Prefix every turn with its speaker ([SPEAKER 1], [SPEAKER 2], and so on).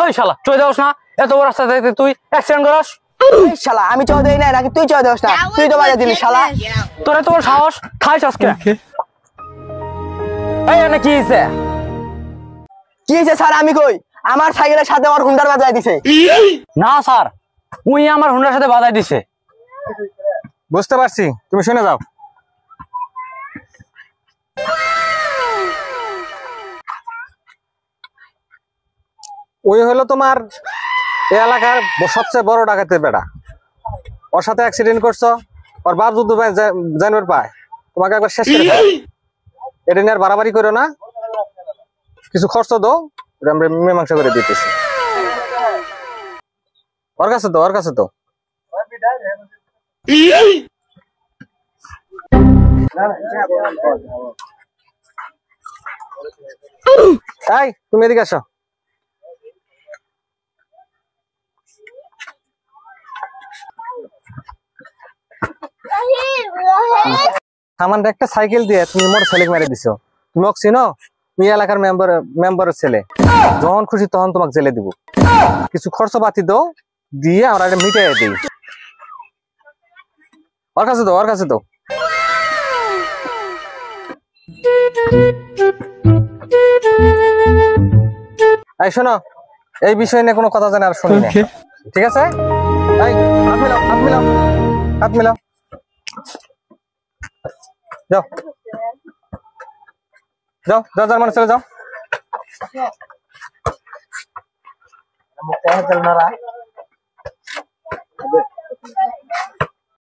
[SPEAKER 1] ওই শালা চলে যাস না, এত বড় রাস্তা থেকে তুই অ্যাক্সিডেন্ট করাস।
[SPEAKER 2] শালা আমি চয় দেই না নাকি তুই চয় দেস না? তুই তো বাজা দিলি শালা।
[SPEAKER 1] তোরে তোর সাহস খাইস আজকে। এই এনে কি হইছে?
[SPEAKER 2] কি হইছে স্যার? আমি কই আমার সাইকেলের সাথে ওর হুন্ডার বাজায় দিছে।
[SPEAKER 1] না স্যার, উই আমার হুন্ডার সাথে বাজায় দিছে।
[SPEAKER 3] বুঝতে পারছি, তুমি শুনে যাও। ওই হলো তোমার এই এলাকার সবচেয়ে বড় ডাকাতের বেটা। ওর সাথে অ্যাক্সিডেন্ট করছো, ওর বাপ যদি জানবার পায় তোমাকে একবার শেষ করে দেয়। এটা নিয়ে আর বাড়াবাড়ি করো না, কিছু খরচ দাও, আমরা মীমাংসা করে দিতেছি। ওর কাছে তো এই তুমি এদিকে আসো। সামান্য একটা সাইকেল দিয়ে তুমি মোটর সাইকেল মেরে দিছো। তুমি চিনো? তুমি এলাকার মেম্বারের ছেলে। যখন খুশি তখন তোমাকে জেলে দিব। কিছু খরচ পাতি দাও, দিয়ে আমরা এটা মিটাই দিই। ওর কাছে দাও। এই শোনো, এই বিষয় নিয়ে কোনো কথা জানি আর শুনি না, ঠিক আছে? এই হাত মিলাও। যাও জার্মান চলে যাও।